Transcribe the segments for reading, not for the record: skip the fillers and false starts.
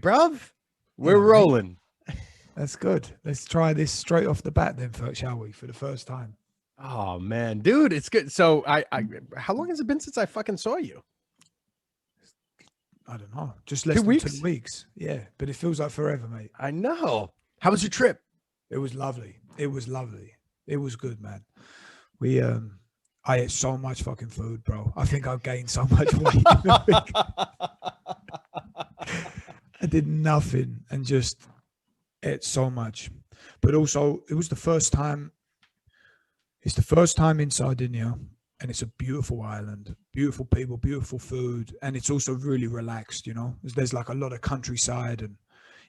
bruv. We're Yeah, rolling. That's good. Let's try this straight off the bat then, shall we? For the first time. Oh man, dude, it's good. So I how long has it been since I fucking saw you? I don't know. Just less 2 than weeks? 2 weeks. Yeah, but it feels like forever, mate. I know. How was your trip? It was lovely. It was lovely. It was good, man. We I ate so much fucking food, bro. I think I've gained so much weight in a week. I did nothing and just ate so much. But also, it was the first time. It's the first time in Sardinia, and it's a beautiful island, beautiful people, beautiful food, and it's also really relaxed. You know, there's like a lot of countryside, and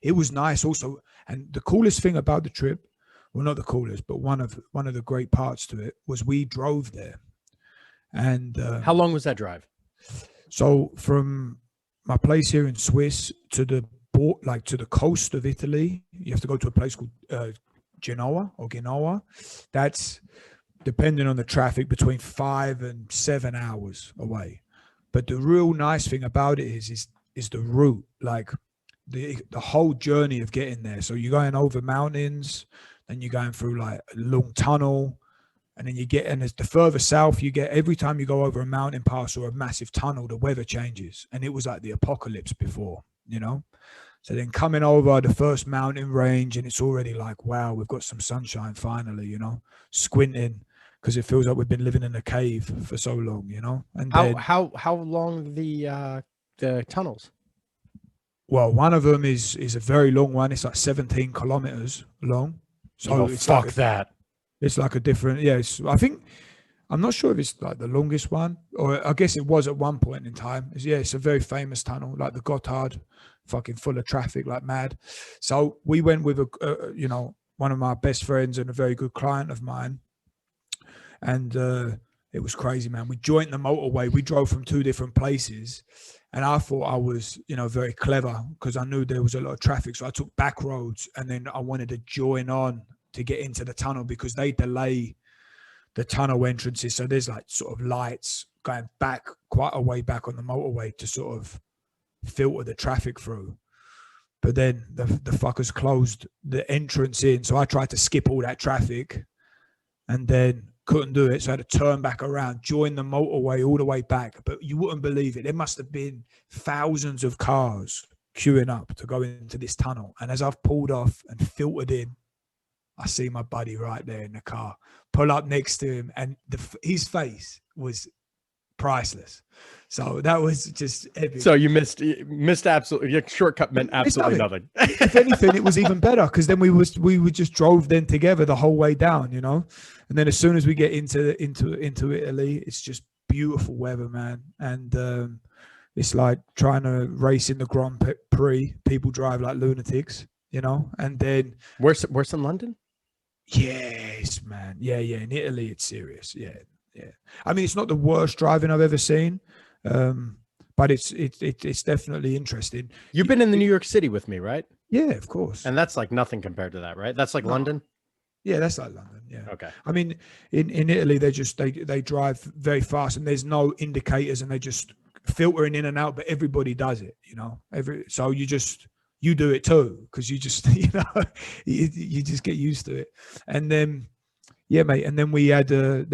it was nice also. And the coolest thing about the trip, well, not the coolest, but one of the great parts to it was we drove there. And how long was that drive? So from my place here in Swiss to the port, like to the coast of Italy, you have to go to a place called Genoa. That's depending on the traffic between 5 and 7 hours away. But the real nice thing about it is the route, like the whole journey of getting there. So you're going over mountains, then you're going through like a long tunnel, and then and as the further south you get, every time you go over a mountain pass or a massive tunnel, the weather changes. And it was like the apocalypse before, you know? So then coming over the first mountain range, and it's already like, wow, we've got some sunshine finally, you know, squinting because it feels like we've been living in a cave for so long, you know? And how long the tunnels? Well, one of them is a very long one. It's like 17 kilometers long. So it's fuck like that. It's like a different, I'm not sure if it's like the longest one, or I guess it was at one point in time. It's a very famous tunnel, like the Gotthard, fucking full of traffic like mad. So we went with one of my best friends and a very good client of mine, and it was crazy, man. We joined the motorway. We drove from 2 different places, and I thought I was, very clever because I knew there was a lot of traffic. So I took back roads, and then I wanted to join on to get into the tunnel because they delay the tunnel entrances. So there's like sort of lights going back quite a way back on the motorway to sort of filter the traffic through. But then the fuckers closed the entrance in. So I tried to skip all that traffic and then couldn't do it. So I had to turn back around, join the motorway all the way back. But you wouldn't believe it. There must have been thousands of cars queuing up to go into this tunnel. And as I've pulled off and filtered in, I see my buddy right there in the car, pull up next to him, and his face was priceless. So that was just epic. So you missed absolutely. Your shortcut meant absolutely nothing. If anything, it was even better because then we just drove then together the whole way down, you know. And then as soon as we get into Italy, it's just beautiful weather, man. And it's like trying to race in the Grand Prix. People drive like lunatics, you know. And then worse in London. Yes, man. Yeah. In Italy, it's serious. Yeah. I mean, it's not the worst driving I've ever seen, but it's definitely interesting. You've been in the New York City with me, right? Yeah, of course. And that's like nothing compared to that, right? That's like London. Yeah, that's like London. Yeah. Okay. I mean, in Italy, they drive very fast, and there's no indicators, and they just filtering in and out. But everybody does it, you know. So you do it too, because you just, you just get used to it. And then, yeah, mate. And then we had a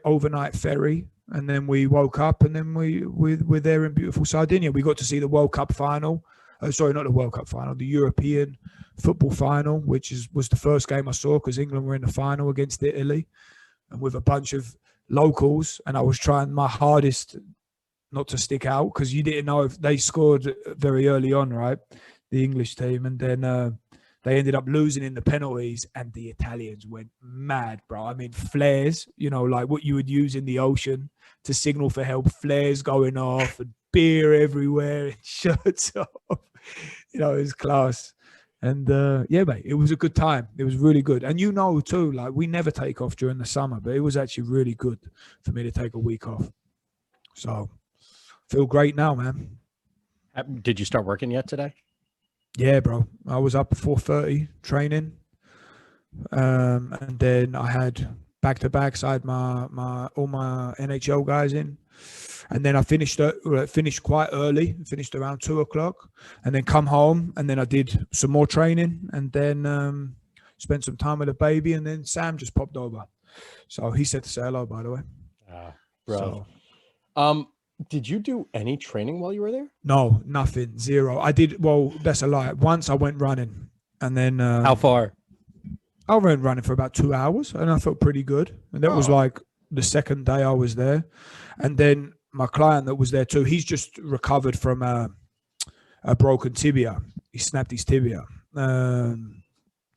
overnight ferry, and then we woke up, and then we're there in beautiful Sardinia. We got to see the World Cup final. Sorry, not the World Cup final, the European football final, which was the first game I saw because England were in the final against Italy, and with a bunch of locals. And I was trying my hardest not to stick out because you didn't know if they scored very early on, right? The English team, and then they ended up losing in the penalties, and the Italians went mad, bro. I mean, flares, like what you would use in the ocean to signal for help, flares going off and beer everywhere and shirts off. It was class. And yeah, mate, it was a good time. It was really good. And too, like we never take off during the summer, but it was actually really good for me to take a week off. So feel great now, man. Did you start working yet today? Yeah, bro. I was up at 4:30 training, and then I had back-to-backs. I had all my NHL guys in, And then I finished quite early, finished around 2:00, and then come home, and then I did some more training, and then spent some time with the baby, and then Sam just popped over. So he said to say hello, by the way. Bro. Did you do any training while you were there? No, nothing, zero. I did, well, that's a lie. Once I went running, and then How far? I went running for about 2 hours, and I felt pretty good. And that was like the second day I was there. And then my client that was there too, he's just recovered from a broken tibia. He snapped his tibia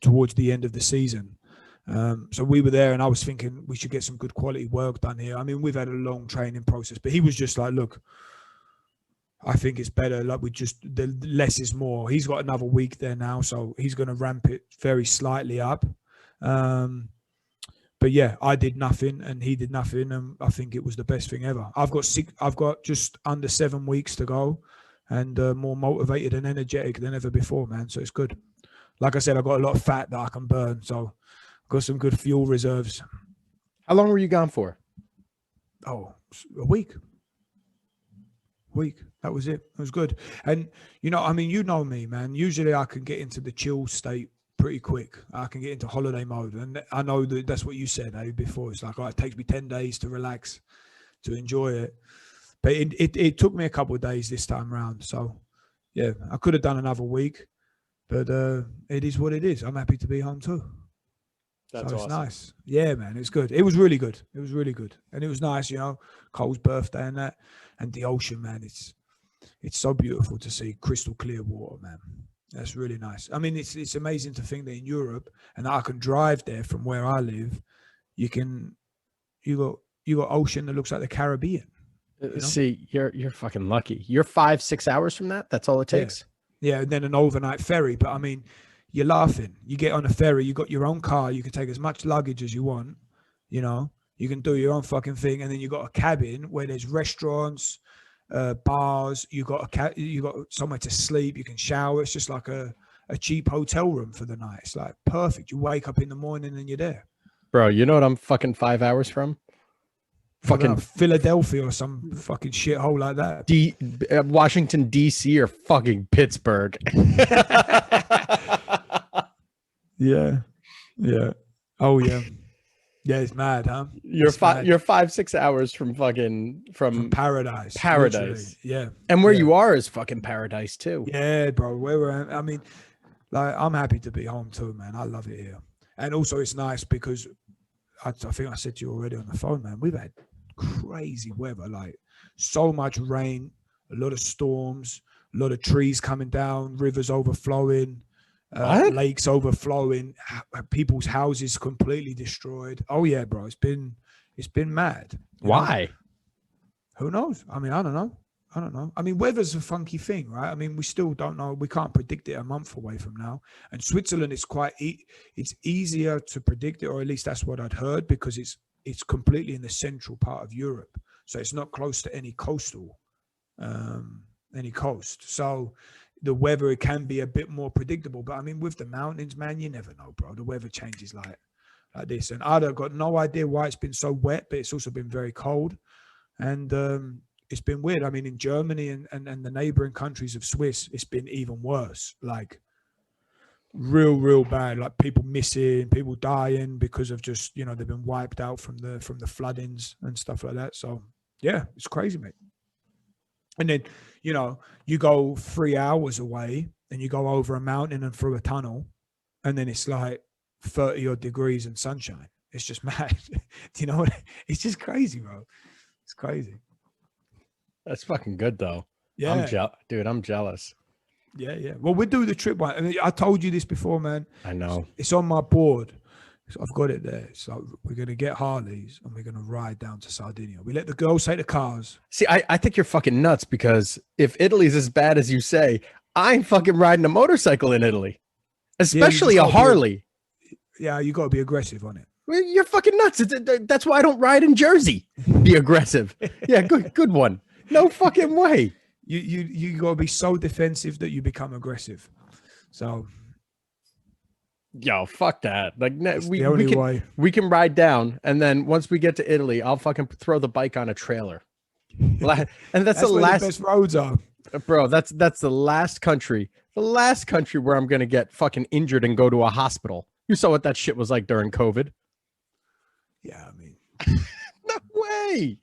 towards the end of the season. So we were there, and I was thinking we should get some good quality work done here. I mean, we've had a long training process, but he was just like, look, I think it's better. Like, the less is more. He's got another week there now, so he's going to ramp it very slightly up. But yeah, I did nothing and he did nothing, and I think it was the best thing ever. I've got just under 7 weeks to go, and more motivated and energetic than ever before, man. So it's good. Like I said, I've got a lot of fat that I can burn, so I've got some good fuel reserves. How long were you gone for? Oh, a week. That was it. It was good. And I mean, you know me, man. Usually I can get into the chill state pretty quick. I can get into holiday mode, and I know that's what you said before. It's like, it takes me 10 days to relax, to enjoy it. But it took me a couple of days this time around. So yeah, I could have done another week, but it is what it is. I'm happy to be home too. That's so it's awesome. Nice. Yeah, man, it's good. It was really good. It was really good. And it was nice, Cole's birthday and that. And the ocean, man, it's so beautiful to see crystal clear water, man. That's really nice. I mean, it's amazing to think that in Europe, and I can drive there from where I live, you got ocean that looks like the Caribbean. See, you're fucking lucky. You're 5-6 hours from that. That's all it takes. Yeah, and then an overnight ferry. But I mean, you're laughing. You get on a ferry, you got your own car, you can take as much luggage as you want, you can do your own fucking thing, and then you got a cabin where there's restaurants, bars, you got somewhere to sleep, you can shower. It's just like a cheap hotel room for the night. It's like perfect. You wake up in the morning and you're there. Bro, you know what I'm fucking 5 hours from? Fucking Philadelphia or some fucking shithole like that. Washington, D.C. or fucking Pittsburgh. Yeah. Oh yeah. Yeah, it's mad, huh? You're 5-6 hours from paradise. Paradise. Yeah. And where you are is fucking paradise too. Yeah, bro. I mean, like, I'm happy to be home too, man. I love it here. And also it's nice because I think I said to you already on the phone, man, we've had crazy weather, like so much rain, a lot of storms, a lot of trees coming down, rivers overflowing, lakes overflowing, people's houses completely destroyed. Oh yeah, bro, it's been mad. Why? Who knows? I mean, I don't know. I mean, weather's a funky thing, right? I mean, we still don't know. We can't predict it a month away from now. And Switzerland is it's easier to predict it, or at least that's what I'd heard, because it's completely in the central part of Europe. So it's not close to any coast. So the weather, it can be a bit more predictable. But I mean, with the mountains, man, you never know, bro. The weather changes like this. And I've got no idea why it's been so wet, but it's also been very cold. And it's been weird. I mean, in Germany and the neighboring countries of Swiss, it's been even worse. Like real bad. Like people missing, people dying because of just, they've been wiped out from the floodings and stuff like that. So yeah, it's crazy, mate. And then, you go 3 hours away and you go over a mountain and through a tunnel, and then it's like 30 odd degrees and sunshine. It's just mad. Do you know what? It's just crazy, bro. It's crazy. That's fucking good though. Yeah. I'm jealous. Yeah. Well, we'll do the trip one. I mean, I told you this before, man. I know. It's on my board. So I've got it there. So we're going to get Harleys and we're going to ride down to Sardinia. We let the girls take the cars. See, I think you're fucking nuts, because if Italy's as bad as you say, I ain't fucking riding a motorcycle in Italy, especially a Harley. You got to be aggressive on it. You're fucking nuts. That's why I don't ride in Jersey. Be aggressive. Yeah, good one. No fucking way. You got to be so defensive that you become aggressive. So, yo, fuck that. Like, way. We can ride down, and then once we get to Italy, I'll fucking throw the bike on a trailer. And that's the where the last, best roads are. bro. That's the last country where I'm gonna get fucking injured and go to a hospital. You saw what that shit was like during COVID. Yeah, I mean, No way.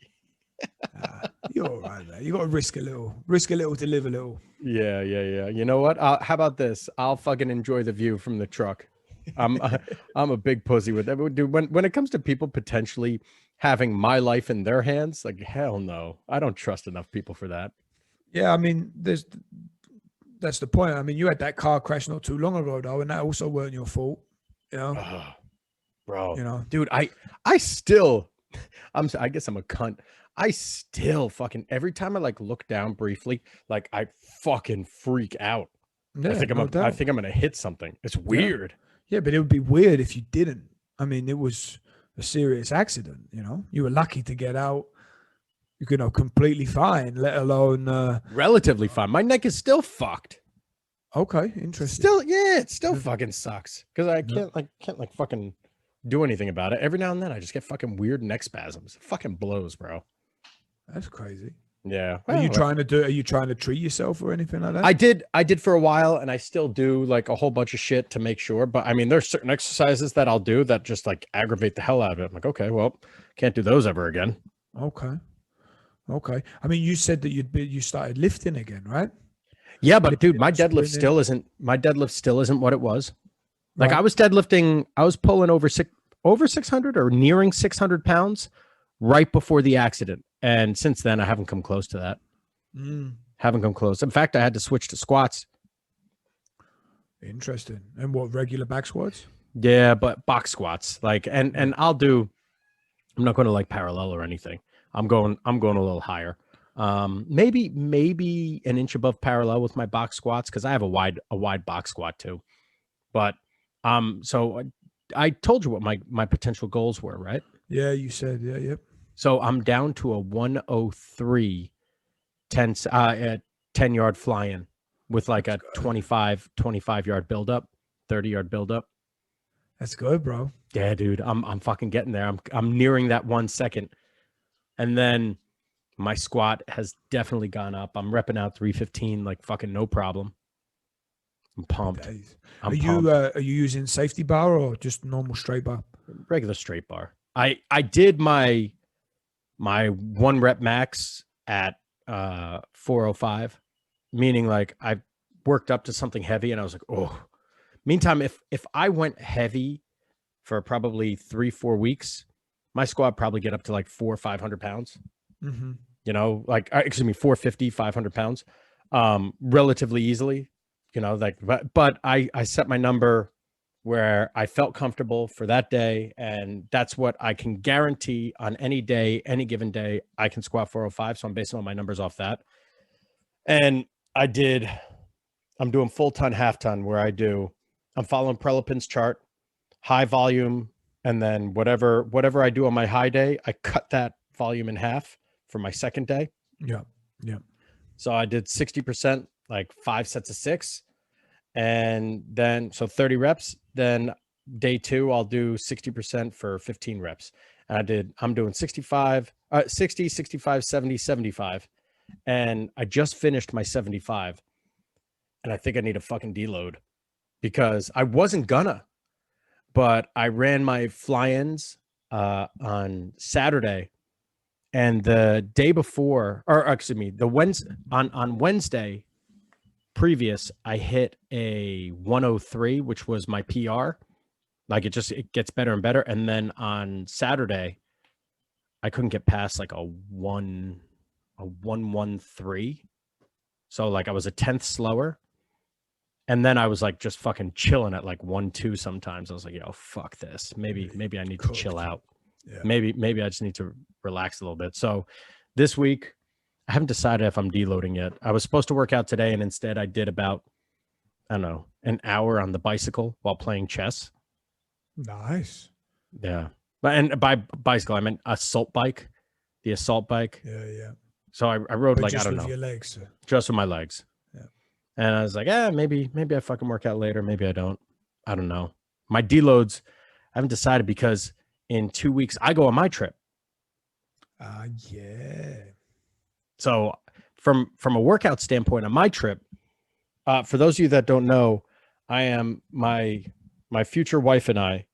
you're all right, man. You got to risk a little to live a little. Yeah. You know what? How about this? I'll fucking enjoy the view from the truck. I'm I'm a big pussy with that. Dude, when it comes to people potentially having my life in their hands, like hell no, I don't trust enough people for that. Yeah, I mean, that's the point. I mean, you had that car crash not too long ago, though, and that also weren't your fault. You know, Oh, bro, you know. dude, I still, I guess I'm a cunt. I still fucking every time I like look down briefly, like I fucking freak out. Yeah, I doubt. think I'm gonna hit something. It's weird. Yeah, but it would be weird if you didn't. I mean, it was a serious accident. You know, you were lucky to get out. You know, completely fine. Let alone Relatively fine. My neck is still fucked. okay, interesting. Still, yeah, it still fucking sucks because I can't like fucking do anything about it. Every now and then, I just get fucking weird neck spasms. It fucking blows, bro. That's crazy. Yeah. Are you Well, trying to treat yourself or anything like that? I did for a while, and I still do like a whole bunch of shit to make sure. But I mean, there's certain exercises that I'll do that just like aggravate the hell out of it. I'm like, okay, well, can't do those ever again. Okay. Okay. I mean, you said that you started lifting again, right? Yeah, but dude, Sprinting. my deadlift still isn't what it was. Like Right. I was deadlifting, I was pulling over 600 or nearing 600 pounds right before the accident. And since then, I haven't come close to that. Mm, Haven't come close. In fact, I had to switch to squats. interesting. And what, regular back squats? Yeah, but box squats. Like, and I'm not going to like parallel or anything. I'm going a little higher. Maybe an inch above parallel with my box squats because I have a wide box squat too. But so I told you what my potential goals were, right? Yeah, you said, yeah, yep. So I'm down to a 103 10 yard fly in with like a 25 yard buildup, 30 yard buildup. That's good, bro. Yeah, dude, I'm fucking getting there. I'm nearing that 1 second. And then my squat has definitely gone up. I'm repping out 315 like fucking no problem. I'm pumped. Days. I'm pumped. Are you using safety bar or just normal straight bar? Regular straight bar. I did my 1 rep max at 405, meaning like I worked up to something heavy and I was like, oh. Meantime, if I went heavy for probably 3-4 weeks, my squat probably get up to like 400 or 500 pounds. Mm-hmm. You know, like excuse me, 450, 500 pounds, relatively easily. You know, like but I set my number where I felt comfortable for that day, and that's what I can guarantee on any day, any given day. I can squat 405, so I'm basing all my numbers off that. And I'm doing full ton, half ton, where I'm following Prelepin's chart, high volume, and then whatever I do on my high day, I cut that volume in half for my second day. Yeah. Yeah. So I did 60%, like 5 sets of 6, and then so 30 reps. Then day 2, I'll do 60% for 15 reps. And I'm doing 65, 60, 65, 70, 75. And I just finished my 75. And I think I need a fucking deload because I wasn't gonna, but I ran my fly-ins on Saturday, and the day before, or excuse me, on Wednesday previous, I hit a 103, which was my PR. Like it gets better and better. And then on Saturday, I couldn't get past like a 113. So like I was a 10th slower. And then I was like just fucking chilling at like 1-2 sometimes. I was like, yo, fuck this. Maybe I need to chill out. Yeah. Maybe I just need to relax a little bit. So this week, I haven't decided if I'm deloading yet. I was supposed to work out today, and instead I did about, I don't know, an hour on the bicycle while playing chess. Nice. Yeah. And by bicycle, I meant assault bike, the assault bike. Yeah, yeah. So I rode but like, just I don't with know. your legs. Just with my legs. Yeah. And I was like, maybe I fucking work out later. Maybe I don't. I don't know. My deloads, I haven't decided because in 2 weeks, I go on my trip. Yeah. So from a workout standpoint on my trip, for those of you that don't know, I am my future wife and I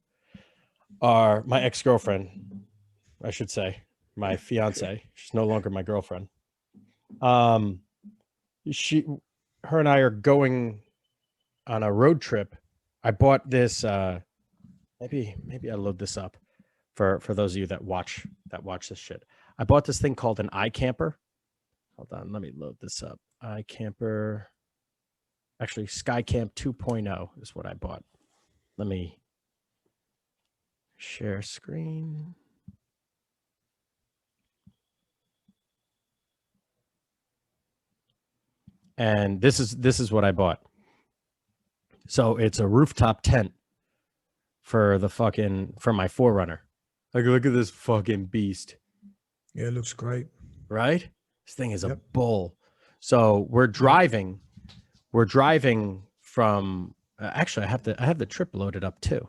are my ex-girlfriend, I should say, my fiance. She's no longer my girlfriend. Her and I are going on a road trip. I bought this. Maybe I load this up for those of you that watch this shit. I bought this thing called an iCamper. Hold on, let me load this up. iCamper. Actually, SkyCamp 2.0 is what I bought. Let me share screen. And this is what I bought. So it's a rooftop tent for my Forerunner. Like, look at this fucking beast. Yeah, it looks great. Right? This thing is a bull. So we're driving from actually I have the trip loaded up too.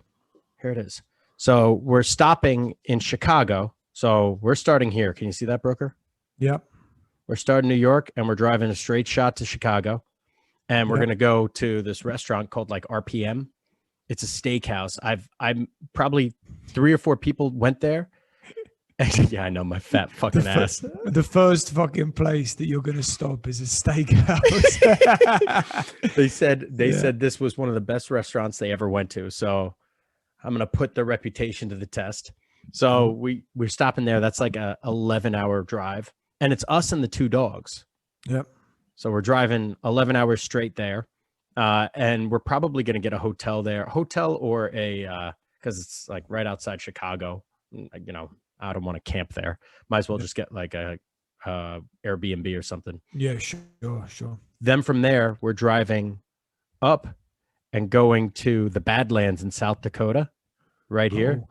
Here it is. So we're stopping in Chicago. So we're starting here. Can you see that, Brooker? Yep. We're starting New York and we're driving a straight shot to Chicago. And we're going to go to this restaurant called like RPM. It's a steakhouse. I'm probably 3 or 4 people went there. Yeah, I know, my fat fucking ass. The first fucking place that you're going to stop is a steakhouse. They said this was one of the best restaurants they ever went to. So I'm going to put their reputation to the test. So we're stopping there. That's like a 11-hour drive. And it's us and the 2 dogs. Yep. So we're driving 11 hours straight there. And we're probably going to get a hotel there. Or a, because it's like right outside Chicago. You know, I don't want to camp there. Might as well just get like a Airbnb or something. Yeah, sure. Then from there, we're driving up and going to the Badlands in South Dakota, right here.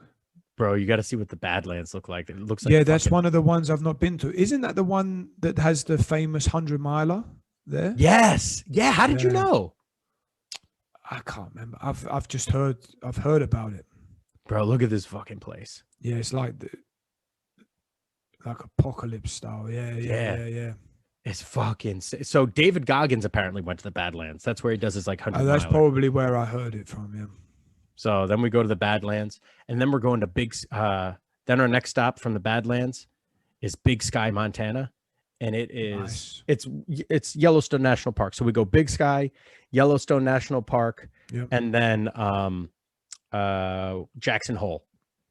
Bro, you got to see what the Badlands look like. It looks like that's one of the ones I've not been to. Isn't that the one that has the famous 100-miler there? Yes. Yeah. How did you know? I can't remember. I've just heard about it. Bro, look at this fucking place. Yeah, it's like apocalypse style. Yeah. It's fucking so. David Goggins apparently went to the Badlands. That's where he does his like 100. That's probably where I heard it from. Yeah. So then we go to the Badlands, and then we're going to then our next stop from the Badlands is Big Sky, Montana, and it is it's Yellowstone National Park. So we go Big Sky, Yellowstone National Park, and then Jackson Hole.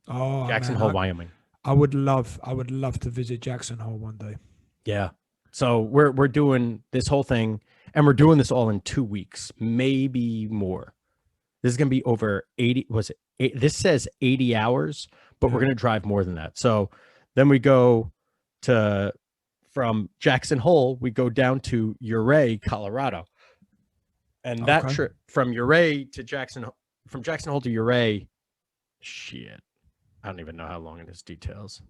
Oh, Jackson Hole, Wyoming. I would love to visit Jackson Hole one day. Yeah. So we're doing this whole thing, and we're doing this all in 2 weeks, maybe more. This is going to be over 80. This says 80 hours, but we're going to drive more than that. So then we go from Jackson Hole, we go down to Ouray, Colorado. And that trip from Ouray to from Jackson Hole to Ouray, shit, I don't even know how long it is details.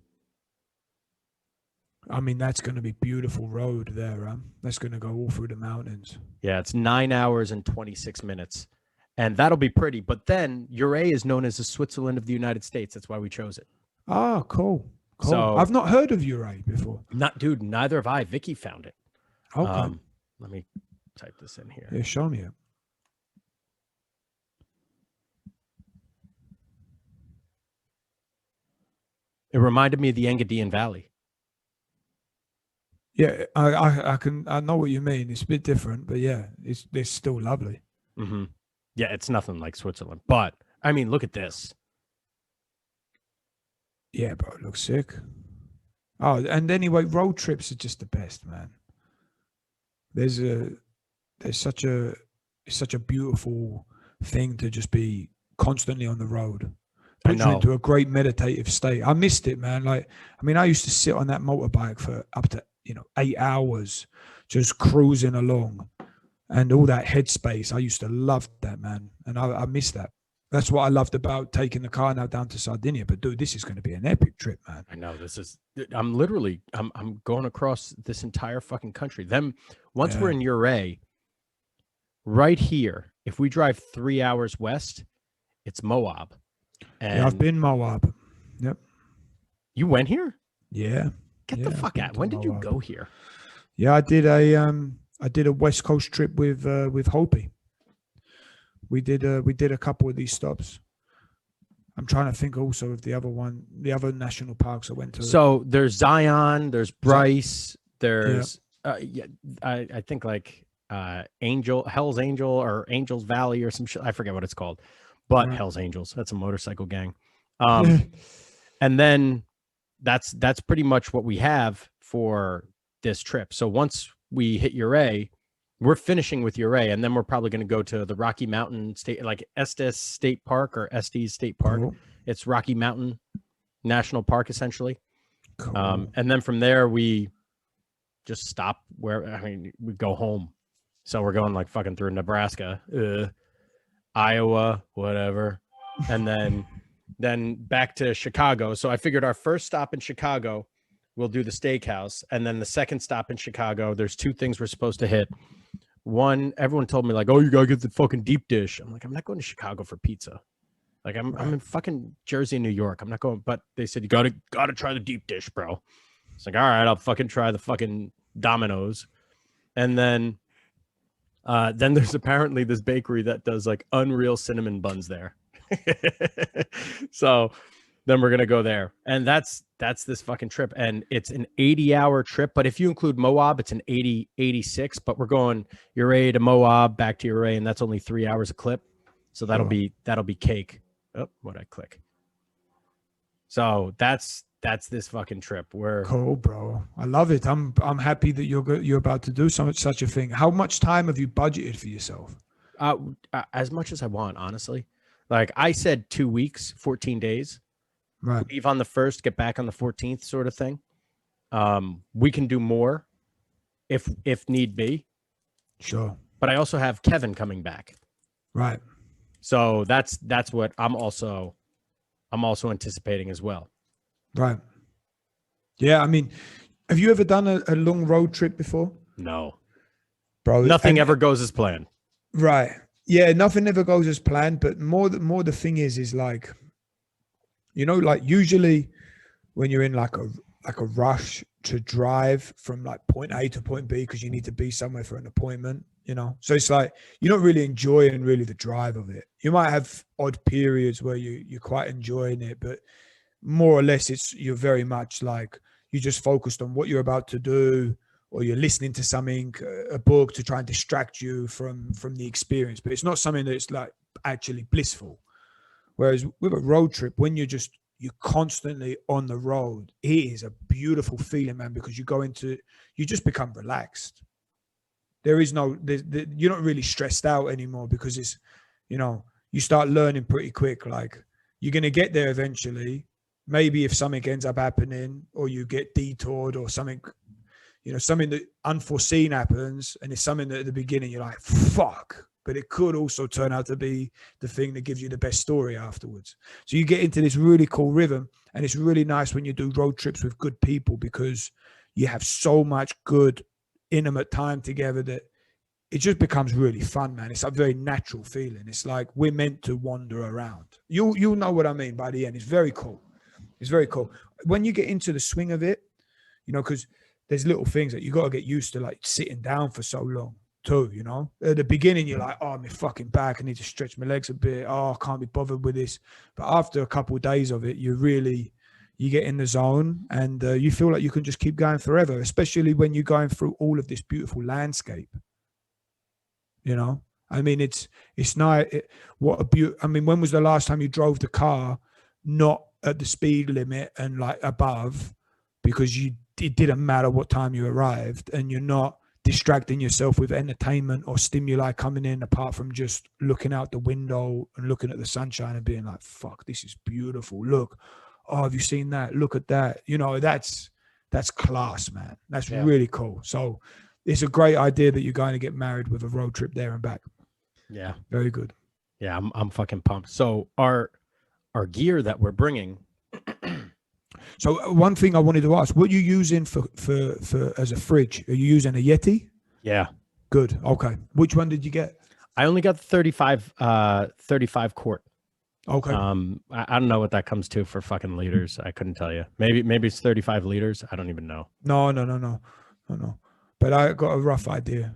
I mean, that's going to be beautiful road there. That's going to go all through the mountains. Yeah, it's 9 hours and 26 minutes. And that'll be pretty. But then Ouray is known as the Switzerland of the United States. That's why we chose it. Oh, cool. So I've not heard of Ouray before. Dude, neither have I. Vicky found it. Okay. Let me type this in here. Yeah, show me it. It reminded me of the Engadine Valley. Yeah, I know what you mean. It's a bit different, but yeah, it's still lovely. Mm-hmm. Yeah, it's nothing like Switzerland, but I mean, look at this. Yeah, bro, it looks sick. Oh, and anyway, road trips are just the best, man. It's such a beautiful thing to just be constantly on the road. Puts you into a great meditative state. I missed it, man. Like, I mean, I used to sit on that motorbike for up to 8 hours, just cruising along. And all that headspace, I used to love that, man. And I miss that. That's what I loved about taking the car now down to Sardinia. But dude, this is going to be an epic trip, man. I know I'm going across this entire fucking country. Then once we're in Ouray, right here, if we drive 3 hours west, it's Moab. And I've been Moab. Yep. You went here? Yeah. Get the fuck out. When did you go here? Yeah, I did a West Coast trip with Hopi. We did a couple of these stops. I'm trying to think also of the other national parks I went to. So there's Zion, there's Is that Bryce, yeah, there's yeah, I think like Hell's Angel or Angels Valley or some shit. I forget what it's called, but right. Hell's Angels. That's a motorcycle gang. Um, and then that's pretty much what we have for this trip. So once we hit Uray, we're finishing with Uray, and then we're probably going to go to the Rocky Mountain State, like Estes State Park or Estes State Park. Cool. It's Rocky Mountain National Park, essentially. Cool. And then from there, we just stop where, I mean, we go home. So we're going like fucking through Nebraska, Iowa, whatever. And then back to Chicago. So I figured our first stop in Chicago, we'll do the steakhouse. And then the second stop in Chicago, there's two things we're supposed to hit. One, everyone told me like, oh, you gotta get the fucking deep dish. I'm like, I'm not going to Chicago for pizza. Like I'm in fucking Jersey, New York. I'm not going, but they said you gotta try the deep dish, bro. It's like, all right, I'll fucking try the fucking Domino's. And then there's apparently this bakery that does like unreal cinnamon buns there. So then we're gonna go there, and that's this fucking trip, and it's an 80-hour trip. But if you include Moab, it's an 86. But we're going Uray to Moab, back to Uray, and that's only 3 hours a clip. So that'll be cake. Oh, what'd I click? So that's this fucking trip. Cool, bro. I love it. I'm happy that you're about to do such a thing. How much time have you budgeted for yourself? As much as I want, honestly. Like I said, 2 weeks, 14 days. Right. Leave on the 1st, get back on the 14th, sort of thing. We can do more if need be. Sure. But I also have Kevin coming back. Right. So that's what I'm also anticipating as well. Right. Yeah, I mean, have you ever done a long road trip before? No. Bro, nothing ever goes as planned. Right. Yeah, nothing ever goes as planned, but more the thing is like, you know, like usually when you're in like a rush to drive from like point A to point B because you need to be somewhere for an appointment, you know. So it's like you're not really enjoying really the drive of it. You might have odd periods where you're quite enjoying it, but more or less you're very much like you just focused on what you're about to do, or you're listening to something, a book to try and distract you from the experience. But it's not something that's like actually blissful. Whereas with a road trip, when you're constantly on the road, it is a beautiful feeling, man, because you just become relaxed. You're not really stressed out anymore because it's, you know, you start learning pretty quick. Like you're going to get there eventually. Maybe if something ends up happening or you get detoured or something, you know, something that unforeseen happens, and it's something that at the beginning you're like, fuck, but it could also turn out to be the thing that gives you the best story afterwards. So you get into this really cool rhythm, and it's really nice when you do road trips with good people because you have so much good, intimate time together that it just becomes really fun, man. It's a very natural feeling. It's like we're meant to wander around. You'll know what I mean by the end. It's very cool. It's very cool. When you get into the swing of it, you know, because there's little things that you got to get used to, like sitting down for so long too, you know. At the beginning, you're like, oh, my fucking back, I need to stretch my legs a bit. Oh, I can't be bothered with this. But after a couple of days of it, you get in the zone, and you feel like you can just keep going forever, especially when you're going through all of this beautiful landscape. You know, I mean, it's nice. I mean, when was the last time you drove the car not at the speed limit and like above, because it didn't matter what time you arrived, and you're not distracting yourself with entertainment or stimuli coming in apart from just looking out the window and looking at the sunshine and being like, fuck, this is beautiful. Look, oh, have you seen that? Look at that. You know, that's class, man. That's really cool. So it's a great idea that you're going to get married with a road trip there and back. Yeah. Very good. Yeah, I'm fucking pumped. So our gear that we're bringing. So one thing I wanted to ask, what are you using for as a fridge? Are you using a Yeti? Yeah. Good. Okay. Which one did you get? I only got the 35 quart. Okay. I don't know what that comes to for fucking liters. I couldn't tell you. Maybe it's 35 liters. I don't even know. No. But but I got a rough idea.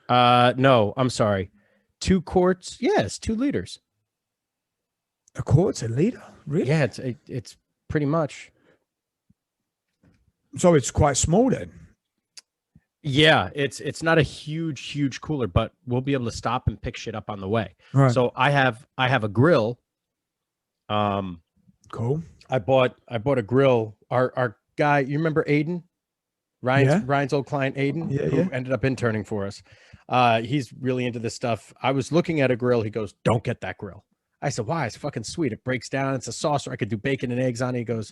No, I'm sorry. 2 quarts. Yes, 2 liters. A quart's a liter, really? Yeah, it's pretty much. So it's quite small then. Yeah, it's not a huge cooler, but we'll be able to stop and pick shit up on the way. Right. So I have a grill. Cool. I bought a grill. Our guy, you remember Aiden? Ryan's old client Aiden, who ended up interning for us. He's really into this stuff. I was looking at a grill. He goes, "Don't get that grill." I said, "Why? It's fucking sweet. It breaks down. It's a saucer. I could do bacon and eggs on it." He goes,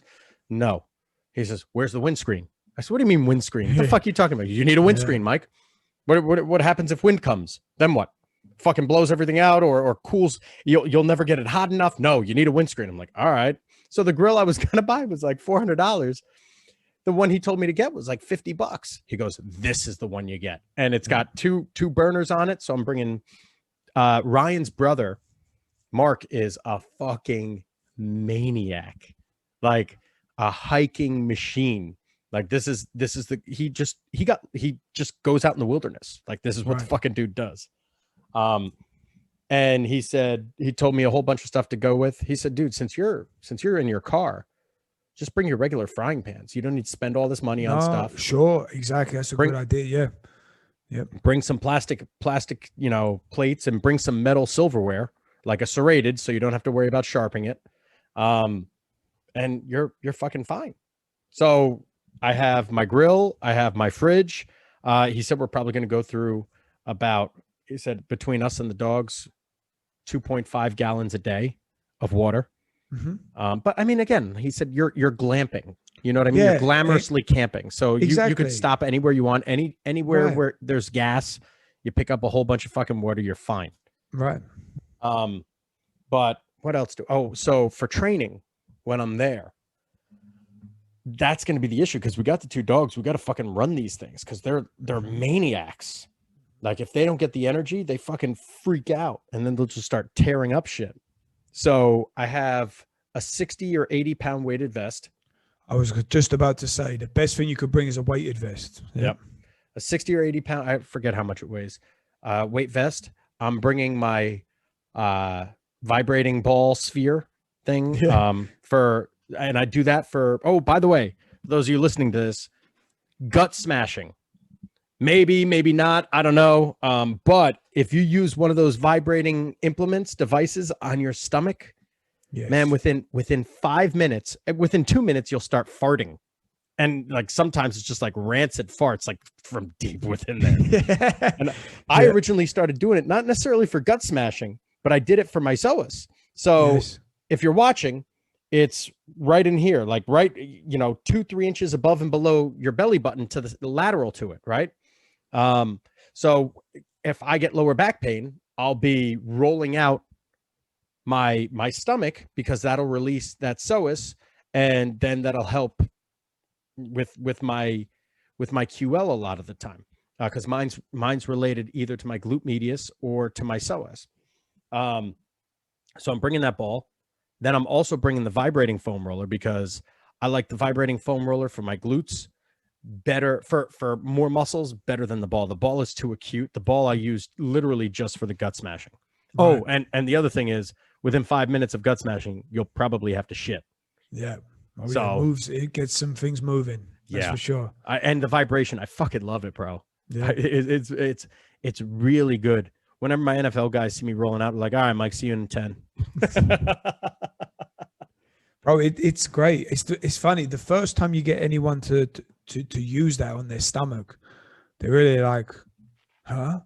"No." He says, "Where's the windscreen?" I said, "What do you mean windscreen? What the fuck are you talking about? You need a windscreen, Mike. What happens if wind comes? Then what? Fucking blows everything out or cools. You'll never get it hot enough. No, you need a windscreen." I'm like, all right. So the grill I was gonna buy was like $400. The one he told me to get was like $50. He goes, "This is the one you get," and it's got two burners on it. So I'm bringing Ryan's brother, Mark, is a fucking maniac, like a hiking machine. Like this is he just goes out in the wilderness. Like this is what the fucking dude does. And he told me a whole bunch of stuff to go with. He said, "Dude, since you're in your car, just bring your regular frying pans. You don't need to spend all this money on stuff." Sure, exactly. That's a good idea. Yeah. Yep. Bring some plastic, plates, and bring some metal silverware, like a serrated, so you don't have to worry about sharpening it. And you're fucking fine. So I have my grill, I have my fridge. He said we're probably going to go through he said between us and the dogs, 2.5 gallons a day of water. Mm-hmm. But I mean, again, he said you're glamping. You know what I mean? You're glamorously camping. So you could stop anywhere you want, anywhere where there's gas. You pick up a whole bunch of fucking water. You're fine. Right. But what else so for training when I'm there, that's going to be the issue because we got the 2 dogs. We got to fucking run these things because they're maniacs. Like if they don't get the energy, they fucking freak out and then they'll just start tearing up shit. So I have a 60 or 80 pound weighted vest. I was just about to say the best thing you could bring is a weighted vest. Yep. A 60 or 80 pound, I forget how much it weighs. Weight vest. I'm bringing my vibrating ball sphere thing and I do that for, by the way, for those of you listening to this, gut smashing. Maybe not. I don't know. But if you use one of those vibrating devices on your stomach, man, within 5 minutes, within 2 minutes, you'll start farting. And like sometimes it's just like rancid farts, like from deep within there. And I originally started doing it, not necessarily for gut smashing, but I did it for my psoas. So if you're watching, it's right in here, like 2-3 inches above and below your belly button to the lateral to it. Right. So if I get lower back pain, I'll be rolling out my stomach because that'll release that psoas, and then that'll help with my QL a lot of the time because mine's related either to my glute medius or to my psoas. So I'm bringing that ball. Then I'm also bringing the vibrating foam roller because I like the vibrating foam roller for my glutes. Better for more muscles, better than the ball. The ball is too acute. The ball I use literally just for the gut smashing. Right. Oh, and the other thing is within 5 minutes of gut smashing, you'll probably have to shit. Yeah. So it gets some things moving. That's for sure. And the vibration, I fucking love it, bro. Yeah. It's really good. Whenever my NFL guys see me rolling out, they're like, "All right, Mike, see you in 10." Bro, it's great. It's funny. The first time you get anyone to use that on their stomach, they're really like, huh?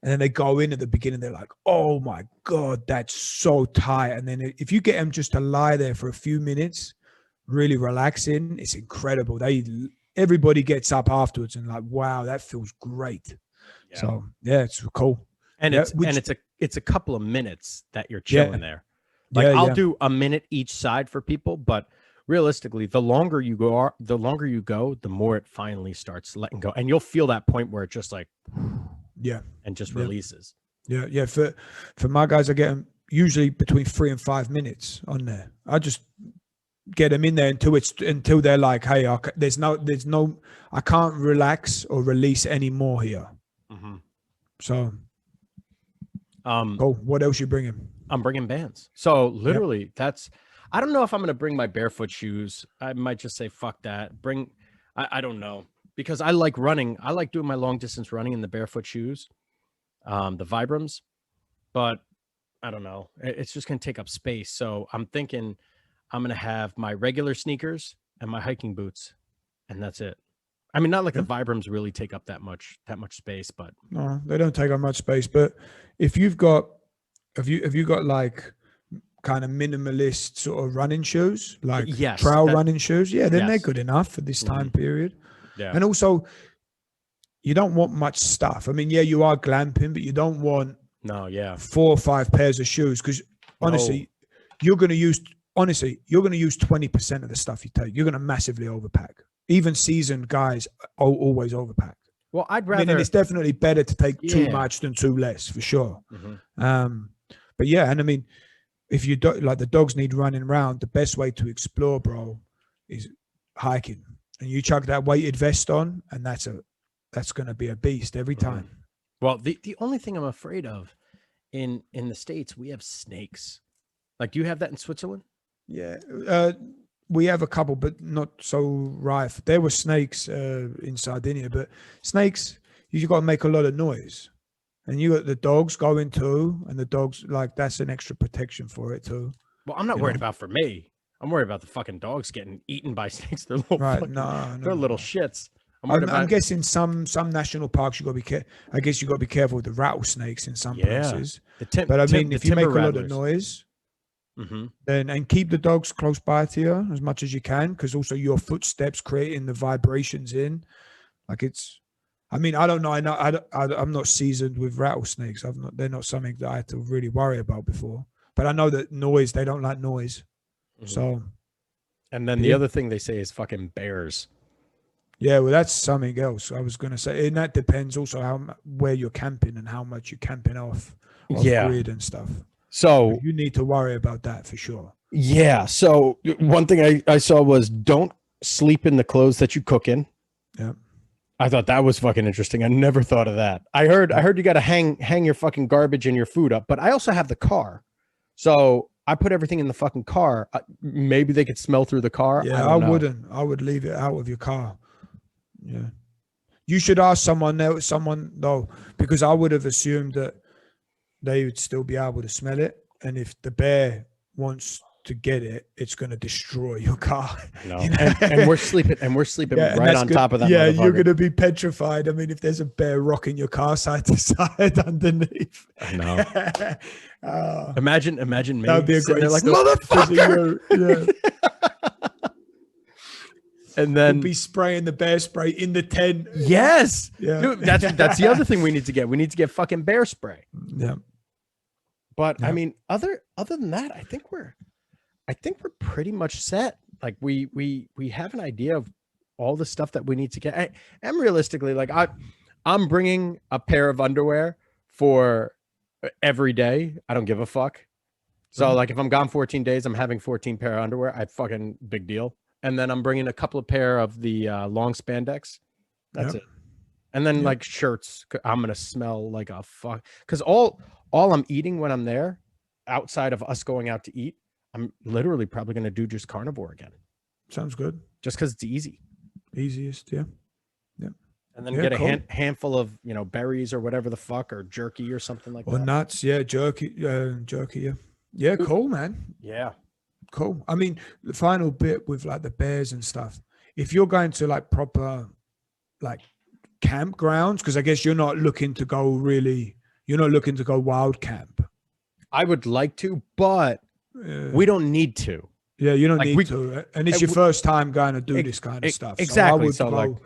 And then they go in at the beginning, they're like, "Oh my God, that's so tight." And then if you get them just to lie there for a few minutes, really relaxing, it's incredible. Everybody gets up afterwards and like, "Wow, that feels great." Yeah. So it's cool. And it's a couple of minutes that you're chilling there. Like I'll do a minute each side for people, but realistically, the longer you go, the more it finally starts letting go, and you'll feel that point where it just like, and just releases. Yeah. For my guys, I get them usually between 3 and 5 minutes on there. I just get them in there until they're like, hey, there's no, I can't relax or release any more here. Mm-hmm. So, what else you bringing? I'm bringing bands. So literally, I don't know if I'm going to bring my barefoot shoes. I might just say, fuck that. I don't know, because I like running. I like doing my long distance running in the barefoot shoes, the Vibrams, but I don't know. It's just going to take up space. So I'm thinking I'm going to have my regular sneakers and my hiking boots, and that's it. I mean, not like the Vibrams really take up that much space, but no, they don't take up much space. But if you've got, have you got like kind of minimalist sort of running shoes, like trail running shoes? Yeah, then they're good enough for this time period. Yeah. And also, you don't want much stuff. I mean, yeah, you are glamping, but you don't want 4 or 5 pairs of shoes, because honestly, you're going to use 20% of the stuff you take. You're going to massively overpack. Even seasoned guys always overpack. Well, I'd rather. I mean, it's definitely better to take too much than too less, for sure. But yeah, and I mean, if you like, the dogs need running around, the best way to explore, bro, is hiking. And you chuck that weighted vest on, and that's going to be a beast every time. Well, the only thing I'm afraid of in the States, we have snakes. Like, do you have that in Switzerland? Yeah. We have a couple, but not so rife. There were snakes in Sardinia, but snakes, you got to make a lot of noise. And you got the dogs going too, and the dogs, like, that's an extra protection for it too. Well, I'm not worried about for me. I'm worried about the fucking dogs getting eaten by snakes. They're little they're little shits. I'm guessing some national parks, you got to be careful. I guess you got to be careful with the rattlesnakes in some places. But I mean, if you make a lot of noise, then, and keep the dogs close by to you as much as you can, because also your footsteps creating the vibrations in, like, it's, I mean, I don't know. I'm not seasoned with rattlesnakes. They're not something that I had to really worry about before. But I know that noise, they don't like noise. So. And then the other thing they say is fucking bears. Yeah, well, that's something else I was going to say. And that depends also where you're camping and how much you're camping off grid and stuff. So you need to worry about that for sure. Yeah. So one thing I saw was, don't sleep in the clothes that you cook in. Yeah. I thought that was fucking interesting. I never thought of that. I heard you got to hang your fucking garbage and your food up, but I also have the car. So I put everything in the fucking car. Maybe they could smell through the car. Yeah, I wouldn't. I would leave it out of your car. Yeah. You should ask someone though, because I would have assumed that they would still be able to smell it. And if the bear wants to get it, it's going to destroy your car. No. And we're sleeping right on top of that. Yeah, you're going to be petrified. I mean, if there's a bear rocking your car side to side underneath. I know. Imagine me. That'd be a great, like, motherfucker. And then we'll be spraying the bear spray in the tent. Yes. Yeah. Dude, that's the other thing we need to get. We need to get fucking bear spray. Yeah. But I mean, other than that, I think we're pretty much set. Like, we have an idea of all the stuff that we need to get. And realistically, like, I'm bringing a pair of underwear for every day. I don't give a fuck. So like, if I'm gone 14 days, I'm having 14 pair of underwear. I fucking big deal. And then I'm bringing a couple of pair of the long spandex. That's it. And then like shirts. I'm gonna smell like a fuck, because all I'm eating when I'm there, outside of us going out to eat, I'm literally probably gonna do just carnivore again. Sounds good. Just because it's easy. Easiest, yeah. And then get a handful of berries or whatever the fuck, or jerky or something like that. Or nuts, jerky, yeah. Yeah, cool, man. Yeah. Cool. I mean, the final bit with like the bears and stuff, if you're going to like proper like campgrounds, because I guess you're not looking to go wild camp. I would like to, but we don't need to. Yeah, you don't need to. And it's your first time going to do this kind of stuff. Exactly. So I would go,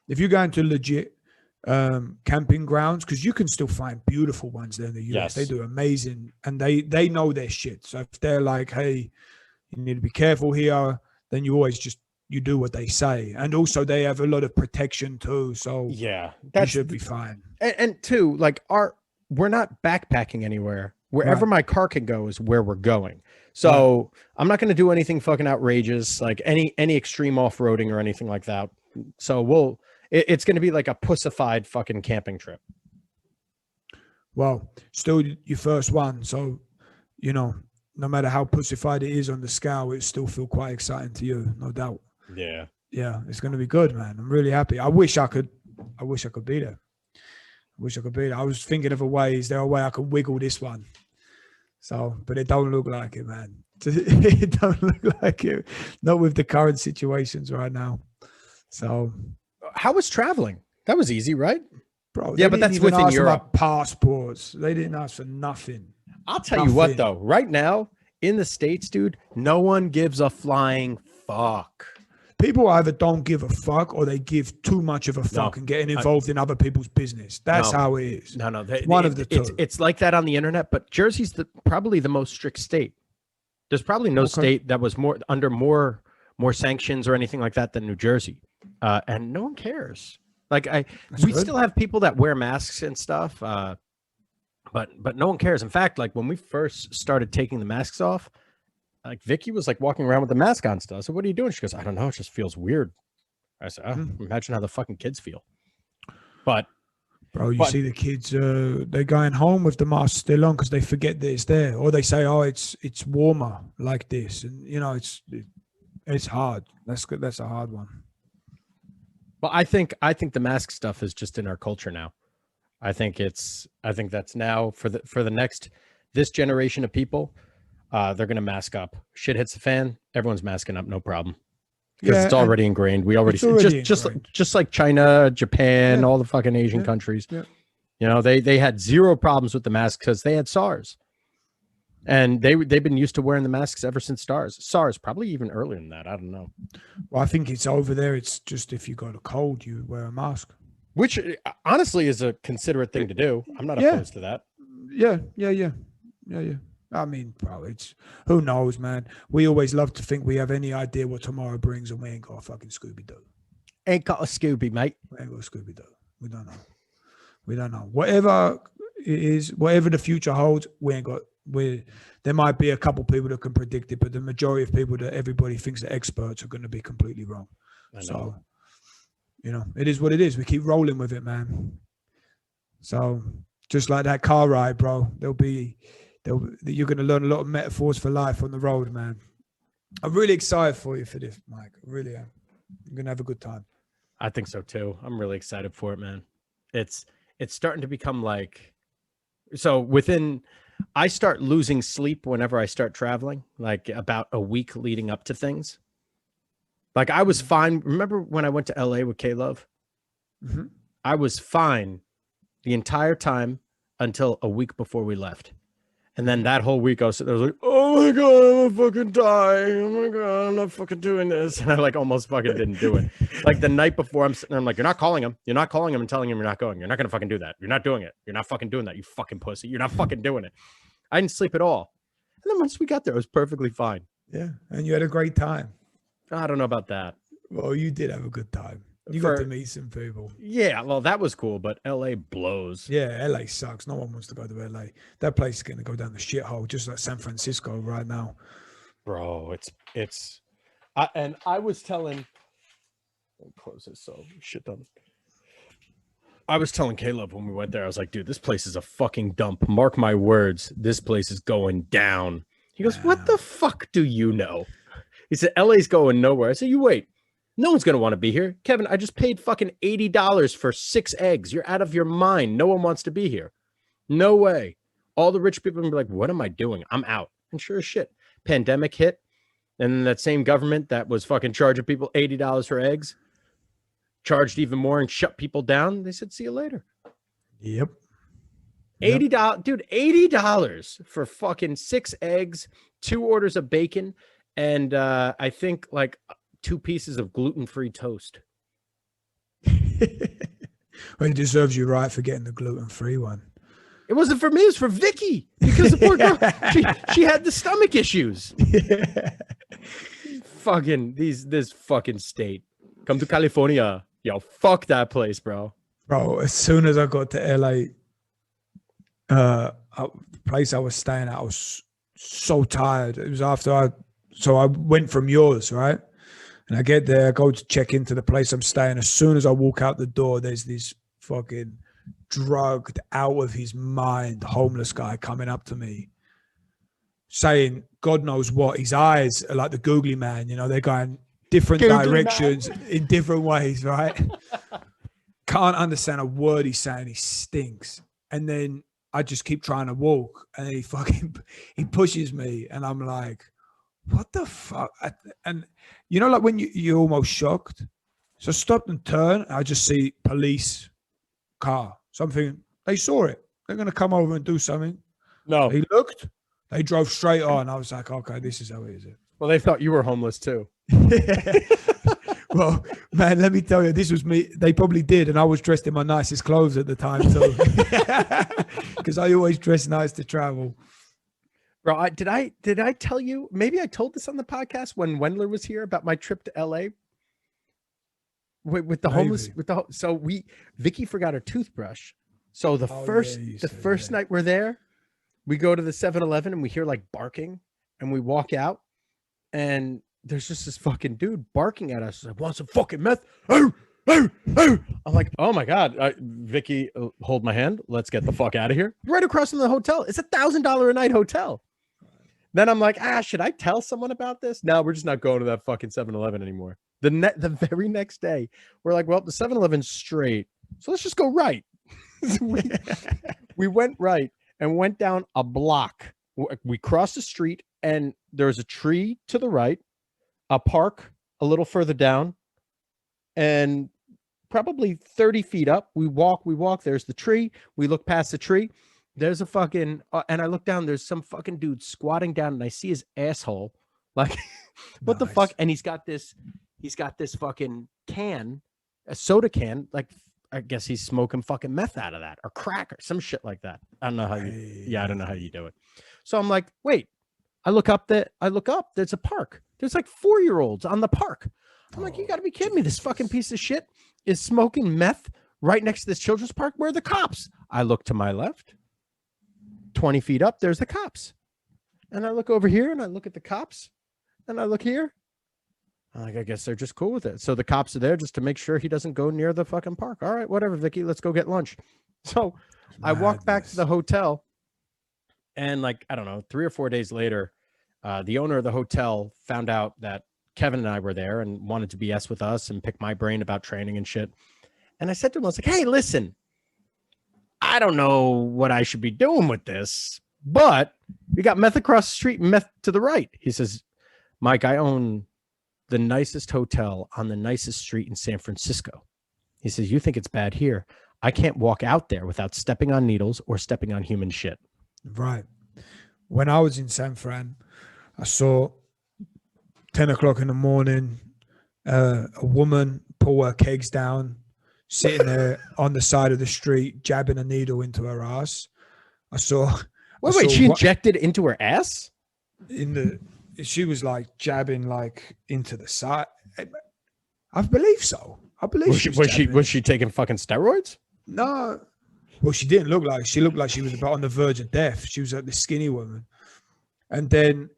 if you're going to legit camping grounds, because you can still find beautiful ones there in the US. Yes. They do amazing, and they know their shit. So if they're like, hey, you need to be careful here, then you always you do what they say. And also they have a lot of protection too. So yeah, that should be fine. And two, like we're not backpacking anywhere. Wherever Right. my car can go is where we're going. So I'm not going to do anything fucking outrageous, like any extreme off-roading or anything like that. So it's going to be like a pussified fucking camping trip. Well, still your first one, so you know, no matter how pussified it is on the scale, it still feel quite exciting to you, no doubt. Yeah. Yeah, it's going to be good, man. I'm really happy. I wish I could be there. I wish I could be there. I was thinking of a way. Is there a way I could wiggle this one? So, but it don't look like it, man. It don't look like it. Not with the current situations right now. So, How was traveling? That was easy, right? bro, Yeah, they but didn't that's even within ask for my Europe. passports. They didn't ask for nothing. I'll tell you what, Nothing. though, right now in the States, dude, no one gives a flying fuck. People either don't give a fuck or they give too much of a fuck and getting involved in other people's business. That's how it is. No, One of the two. It's like that on the internet, but Jersey's probably the most strict state. There's probably no state that was under more sanctions or anything like that than New Jersey, and no one cares. Like we still have people that wear masks and stuff, but no one cares. In fact, like when we first started taking the masks off, like Vicky was like walking around with the mask on still. I said, "What are you doing?" She goes, "I don't know. It just feels weird." I said, "Imagine how the fucking kids feel." But bro, you see the kids, they're going home with the mask still on because they forget that it's there, or they say, "Oh, it's warmer like this," and you know, it's hard. That's good. That's a hard one. But I think the mask stuff is just in our culture now. I think that's now for the next this generation of people. They're gonna mask up. Shit hits the fan, everyone's masking up, no problem. Because it's already ingrained. We already just like China, Japan, all the fucking Asian countries. Yeah. You know, they had zero problems with the mask because they had SARS. And they've been used to wearing the masks ever since SARS, probably even earlier than that. I don't know. Well, I think it's over there. It's just if you got a cold, you wear a mask. Which honestly is a considerate thing to do. I'm not opposed to that. Yeah. I mean, bro, it's who knows, man. We always love to think we have any idea what tomorrow brings, and we ain't got a fucking Scooby-Doo. Ain't got a Scooby, mate. We ain't got a Scooby-Doo. We don't know. We don't know. Whatever it is, whatever the future holds, we ain't got. There might be a couple people that can predict it, but the majority of people that everybody thinks are experts are going to be completely wrong. So, you know, it is what it is. We keep rolling with it, man. So, just like that car ride, bro, you're going to learn a lot of metaphors for life on the road, man. I'm really excited for you for this, Mike. I really am. You're going to have a good time. I think so too. I'm really excited for it, man. It's starting to become like, so I start losing sleep whenever I start traveling, like about a week leading up to things. Like I was fine. Remember when I went to LA with K-Love? Mm-hmm. I was fine the entire time until a week before we left. And then that whole week I was like, oh my God, I'm fucking dying. Oh my God, I'm not fucking doing this. And I like almost fucking didn't do it. Like the night before I'm sitting there, I'm like, you're not calling him. You're not calling him and telling him you're not going. You're not going to fucking do that. You're not doing it. You're not fucking doing that. You fucking pussy. You're not fucking doing it. I didn't sleep at all. And then once we got there, it was perfectly fine. Yeah. And you had a great time. I don't know about that. Well, you did have a good time. You got to meet some people. Yeah, well, that was cool, but LA blows. Yeah, LA sucks. No one wants to go to LA. That place is going to go down the shithole, just like San Francisco right now. Bro, and I was telling, close this so shit done. I was telling Caleb when we went there, I was like, dude, this place is a fucking dump. Mark my words, this place is going down. He goes, what the fuck do you know? He said, LA's going nowhere. I said, you wait. No one's going to want to be here. Kevin, I just paid fucking $80 for 6 eggs. You're out of your mind. No one wants to be here. No way. All the rich people are going to be like, what am I doing? I'm out. And sure as shit. Pandemic hit. And then that same government that was fucking charging people $80 for eggs charged even more and shut people down. They said, see you later. Yep. $80, dude, $80 for fucking 6 eggs, 2 orders of bacon, and I think like 2 pieces of gluten-free toast. Well, it deserves you right for getting the gluten-free one. It wasn't for me, it was for Vicky. Because the poor girl, she had the stomach issues. Yeah. Fucking this fucking state. Come to California. Yo, fuck that place, bro. Bro, as soon as I got to LA, the place I was staying at, I was so tired. It was after so I went from yours, right? And I get there, I go to check into the place I'm staying. As soon as I walk out the door, there's this fucking drugged out of his mind homeless guy coming up to me saying God knows what. His eyes are like the googly man, you know, they're going different directions in different ways, right? Can't understand a word he's saying. He stinks. And then I just keep trying to walk, and he pushes me, and I'm like, what the fuck? And you know, like when you're almost shocked. So I stopped and turned. I just see police car. Something. They saw it. They're going to come over and do something. No. He looked. They drove straight on. I was like, okay, this is how it is. Well, they thought you were homeless too. Well, man, let me tell you, this was me. They probably did, and I was dressed in my nicest clothes at the time too, because I always dress nice to travel. Bro, did I tell you? Maybe I told this on the podcast when Wendler was here about my trip to LA with the homeless. So Vicky forgot her toothbrush. So the first night we're there, we go to the 7-Eleven and we hear like barking, and we walk out, and there's just this fucking dude barking at us. Like, want some fucking meth? Oh, oh, oh. I'm like, oh my God. Vicky, hold my hand. Let's get the fuck out of here. Right across from the hotel. It's $1,000 a night hotel. Then I'm like, should I tell someone about this? No, we're just not going to that fucking 7-Eleven anymore. The very next day, we're like, well, the 7-Eleven's straight, so let's just go right. we went right and went down a block. We crossed the street, and there's a tree to the right, a park a little further down, and probably 30 feet up. We walk. There's the tree. We look past the tree. There's a fucking, and I look down, there's some fucking dude squatting down, and I see his asshole. Like, what the fuck? And he's got this fucking can, a soda can. Like, I guess he's smoking fucking meth out of that, or crack, or some shit like that. I don't know how I don't know how you do it. So I'm like, wait, I look up, there's a park. There's like 4-year-olds on the park. I'm like, you gotta be kidding me. This fucking piece of shit is smoking meth right next to this children's park. Where are the cops? I look to my left, 20 feet up, there's the cops. And I look over here, and I look at the cops, and I look here. I'm like, I guess they're just cool with it. So the cops are there just to make sure he doesn't go near the fucking park. All right, whatever, Vicky, let's go get lunch. So I walk back to the hotel, and like, I don't know, 3 or 4 days later, the owner of the hotel found out that Kevin and I were there and wanted to BS with us and pick my brain about training and shit. And I said to him, I was like, hey, listen, I don't know what I should be doing with this, but we got meth across the street and meth to the right. He says, Mike, I own the nicest hotel on the nicest street in San Francisco. He says, you think it's bad here. I can't walk out there without stepping on needles or stepping on human shit. Right. When I was in San Fran, I saw 10 o'clock in the morning, a woman pull her kegs down, sitting there on the side of the street, jabbing a needle into her ass. Wait, she injected into her ass? She was like jabbing like into the side. I believe so. I believe was she taking fucking steroids? No. Well, she didn't look like. She looked like she was about on the verge of death. She was like this skinny woman. And then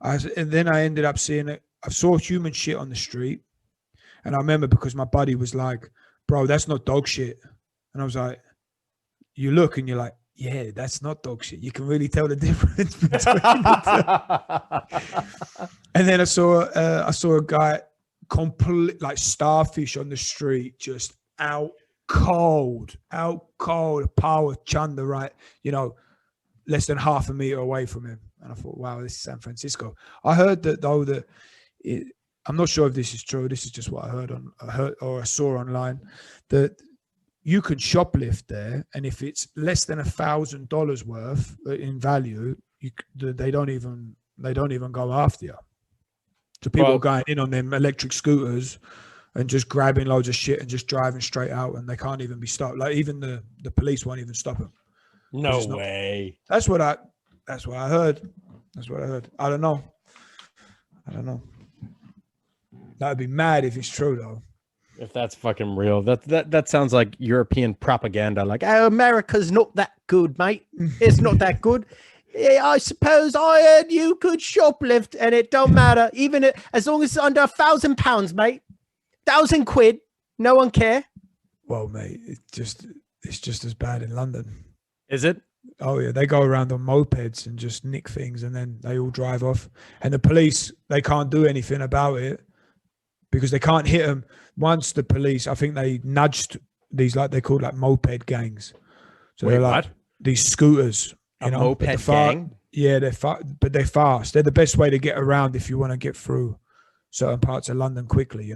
I ended up seeing it. I saw human shit on the street. And I remember because my buddy was like, bro, that's not dog shit. And I was like, you look and you're like, yeah, that's not dog shit. You can really tell the difference between the two. And then I saw a guy complete like starfish on the street, just out cold, power chunder, right? You know, less than half a meter away from him. And I thought, wow, this is San Francisco. I heard that though I'm not sure if this is true. This is just what I heard or I saw online, that you can shoplift there, and if it's less than $1,000 worth in value, they don't even go after you. So people are going in on them electric scooters and just grabbing loads of shit and just driving straight out, and they can't even be stopped. Like even the police won't even stop them. No way. That's what I heard. I don't know. That would be mad if it's true though. If that's fucking real, that sounds like European propaganda. Like, oh, America's not that good, mate. It's not that good. Yeah, I suppose I heard you could shoplift, and it don't matter, even as long as it's under £1,000, mate. £1,000, no one care. Well, mate, it's just as bad in London. Is it? Oh yeah, they go around on mopeds and just nick things, and then they all drive off. And the police, they can't do anything about it because they can't hit them. Once the police, I think they nudged these, like, they're called like moped gangs. So Wait, they're like what? these scooters, A moped gang? Yeah, but they're fast. They're the best way to get around if you want to get through certain parts of London quickly,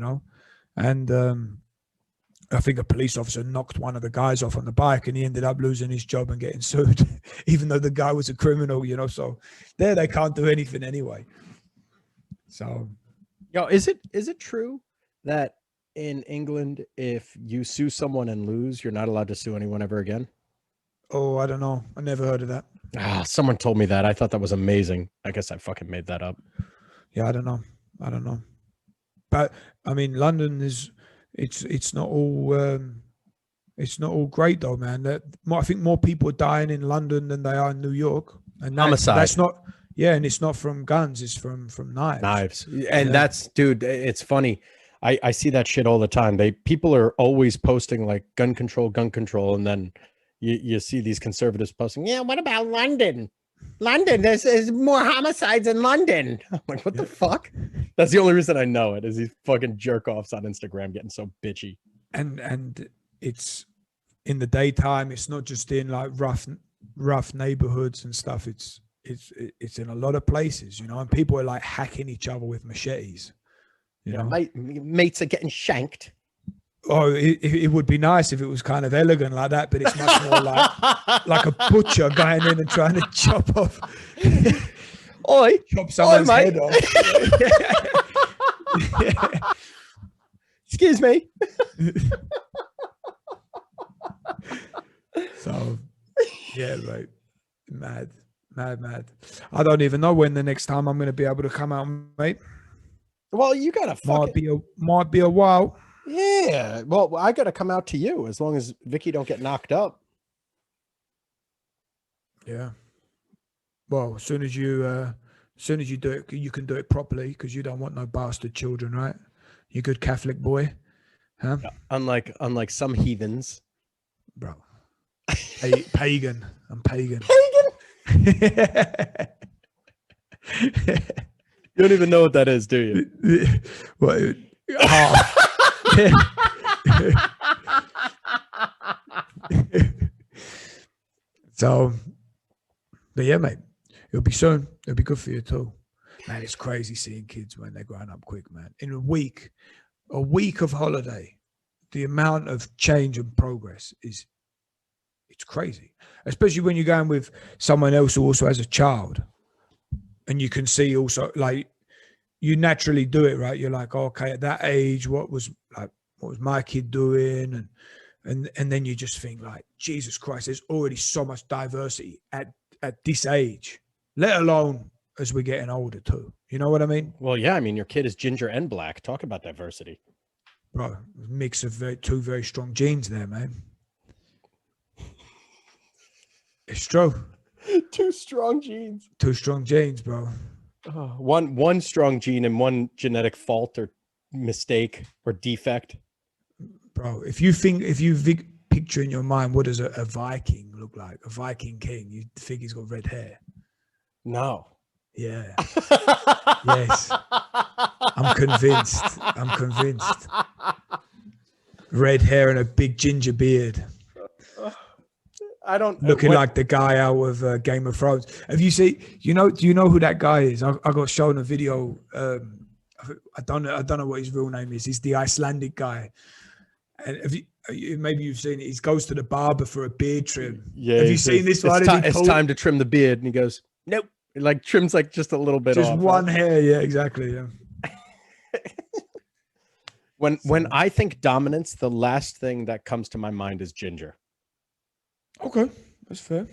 And I think a police officer knocked one of the guys off on the bike, and he ended up losing his job and getting sued, even though the guy was a criminal, So there, they can't do anything anyway. So, Yo, is it true that in England, if you sue someone and lose, you're not allowed to sue anyone ever again? oh, I don't know. I never heard of that. Someone told me that. I thought that was amazing. I guess I fucking made that up. Yeah, I don't know. But I mean, London is it's not all great though, man. I think more people are dying in London than they are in New York. And Homicide. That's not. Yeah, and it's not from guns. It's from knives. And that's, dude. It's funny. I see that shit all the time. People are always posting like gun control, and then you see these conservatives posting, yeah, what about London? London, there's more homicides in London. I'm like, what the fuck? That's the only reason I know it, is these fucking jerk offs on Instagram getting so bitchy. And it's in the daytime. It's not just in like rough neighborhoods and stuff. It's in a lot of places, and people are like hacking each other with machetes. Mates are getting shanked. Oh, it would be nice if it was kind of elegant like that, but it's much more like a butcher going in and trying to chop off, chop someone's head off. Yeah. Excuse me. So, yeah, right, mad. I don't even know when the next time I'm going to be able to come out, mate. Well, you gotta might be a while. Yeah, well, I gotta come out to you as long as Vicky don't get knocked up. Yeah. Well, as soon as you do it, you can do it properly, because you don't want no bastard children, right? You good Catholic boy, huh? Yeah, unlike some heathens, bro. Pagan. I'm pagan. You don't even know what that is, do you? What? So, but yeah, mate, it'll be soon. It'll be good for you too, man. It's crazy seeing kids when they're growing up quick, man. In a week of holiday, the amount of change and progress it's crazy, especially when you're going with someone else who also has a child, and you can see also, like, you naturally do it, right? You're like, okay, at that age, what was my kid doing? And then you just think, like, Jesus Christ, there's already so much diversity at this age, let alone as we're getting older too. You know what I mean? Well, yeah, I mean, your kid is ginger and black. Talk about diversity. Bro, mix of two very strong genes there, man. It's true. Two strong genes. Two strong genes, bro. One strong gene and one genetic fault or mistake or defect. Bro, if you picture in your mind, what does a Viking look like? A Viking king, you think he's got red hair? No. Yeah. Yes. I'm convinced. Red hair and a big ginger beard. I don't looking like the guy out of Game of Thrones. Have you seen? Do you know who that guy is? I got shown a video. I don't know what his real name is. He's the Icelandic guy. And maybe you've seen it. He goes to the barber for a beard trim. Yeah. Have you seen this one? It's time to trim the beard, and he goes, nope. It like trims like just a little bit just off. Just one hair. Yeah, exactly. Yeah. When I think dominance, the last thing that comes to my mind is ginger. Okay, that's fair.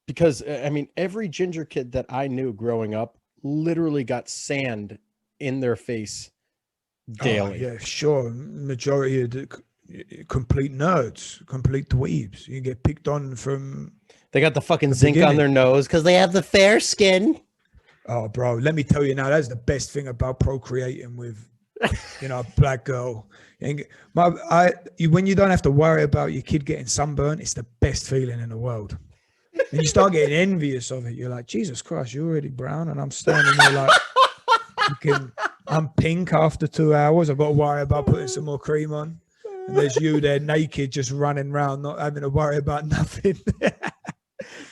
Because I mean, every ginger kid that I knew growing up literally got sand in their face daily. Yeah, sure. Majority of the complete nerds, complete dweebs. You get picked on from. They got the fucking the zinc on beginning. their nose because they have the fair skin. Oh, bro, let me tell you now, that's the best thing about procreating with, a black girl. And when you don't have to worry about your kid getting sunburned, it's the best feeling in the world. And you start getting envious of it. You're like, Jesus Christ, you're already brown, and I'm standing there like, I'm pink after 2 hours. I've got to worry about putting some more cream on. And there's you there naked, just running around, not having to worry about nothing.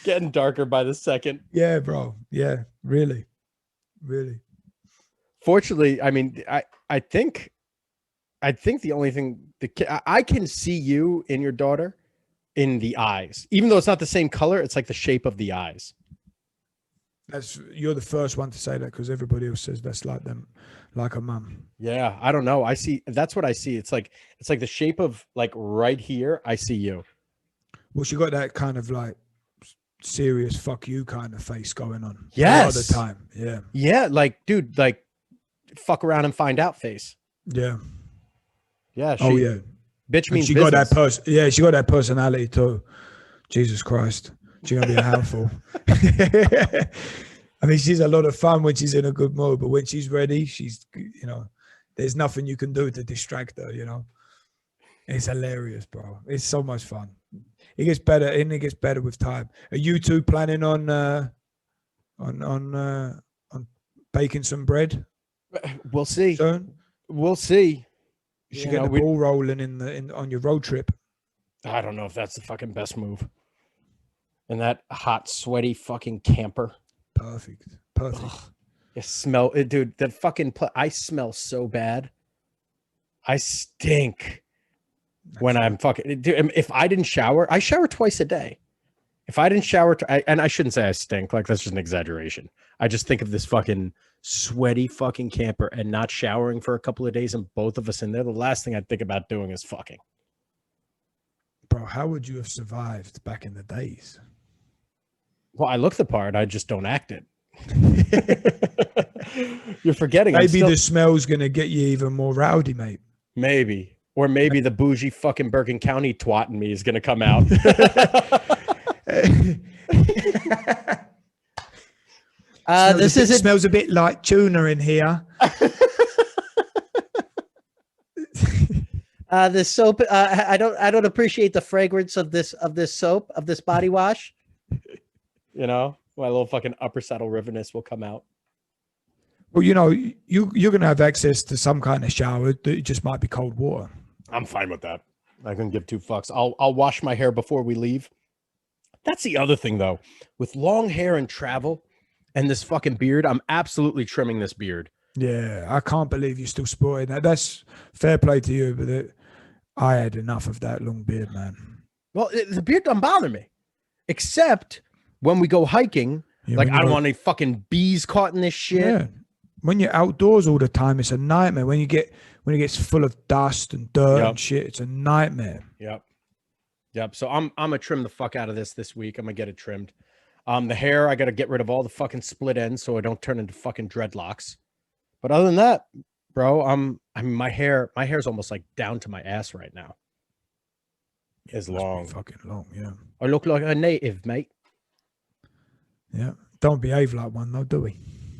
Getting darker by the second. Yeah, bro. Yeah, really. Fortunately, I mean, I think the only thing I can see you in your daughter in the eyes, even though it's not the same color. It's like the shape of the eyes. You're the first one to say that, because everybody else says that's like them, like a mum. Yeah, I don't know. I see. That's what I see. It's like the shape of like right here. I see you. Well, she got that kind of like serious fuck you kind of face going on. Yes. A lot of the time. Yeah. Yeah. Like, dude, like fuck around and find out face. Yeah. Yeah. Yeah. Bitch means she business. got that Yeah, she got that personality too. Jesus Christ. She's gonna be a handful. I mean, she's a lot of fun when she's in a good mood, but when she's ready, she's, there's nothing you can do to distract her, It's hilarious, bro. It's so much fun. It gets better, and it gets better with time. Are you two planning on baking some bread? We'll see. Soon? We'll see. You should get the ball rolling on your road trip. I don't know if that's the fucking best move. And that hot, sweaty fucking camper. Perfect. Ugh. You smell it, dude. That fucking I smell so bad. I stink when I'm fucking. Dude, if I didn't shower, I shower twice a day. If I didn't shower, and I shouldn't say I stink. Like, that's just an exaggeration. I just think of this fucking sweaty fucking camper and not showering for a couple of days, and both of us in there. The last thing I'd think about doing is fucking. Bro, how would you have survived back in the days? Well, I look the part. I just don't act it. You're forgetting. Maybe the smell's going to get you even more rowdy, mate. Maybe. Or maybe the bougie fucking Bergen County twat in me is going to come out. It smells a bit like tuna in here. This soap, I don't appreciate the fragrance of this soap, of this body wash. My little fucking upper saddle rivetness will come out. Well, you're going to have access to some kind of shower. It just might be cold water. I'm fine with that. I couldn't give two fucks. I'll wash my hair before we leave. That's the other thing, though. With long hair and travel and this fucking beard, I'm absolutely trimming this beard. Yeah, I can't believe you're still sporting that. That's fair play to you, but I had enough of that long beard, man. Well, the beard doesn't bother me, except when we go hiking. Yeah, like, I don't want any fucking bees caught in this shit. Yeah. When you're outdoors all the time, it's a nightmare. When it gets full of dust and dirt and shit, it's a nightmare. Yep. So I'm gonna trim the fuck out of this week. I'm gonna get it trimmed. The hair, I gotta get rid of all the fucking split ends so I don't turn into fucking dreadlocks. But other than that, bro, my hair's almost like down to my ass right now. It's long. Fucking long, yeah. I look like a native, mate. Yeah. Don't behave like one though, do we?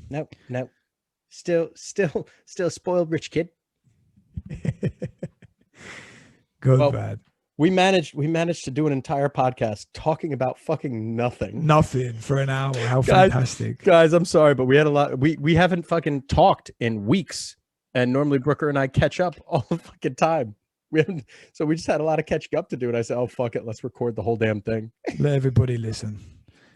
No. Still a spoiled rich kid. Good, bad. We managed to do an entire podcast talking about fucking nothing. Nothing for an hour. How fantastic. Guys, I'm sorry, but we had a lot. We haven't fucking talked in weeks. And normally Brooker and I catch up all the fucking time. So we just had a lot of catching up to do. And I said, oh, fuck it. Let's record the whole damn thing. Let everybody listen.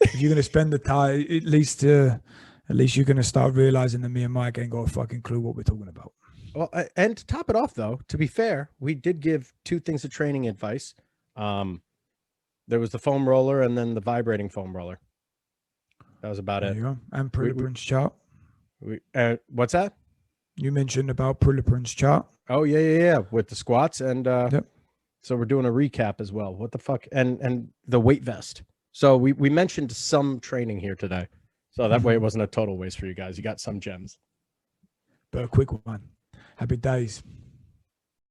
If you're going to spend the time, at least you're going to start realizing that me and Mike ain't got a fucking clue what we're talking about. Well, and to top it off, though, to be fair, we did give two things of training advice. There was the foam roller and then the vibrating foam roller. That was about it. There you go. And Priliprin's chart. What's that? You mentioned about Priliprin's chart. Oh, yeah. With the squats. And yep. So we're doing a recap as well. What the fuck? And the weight vest. So we mentioned some training here today. So that way it wasn't a total waste for you guys. You got some gems. But a quick one. Happy days.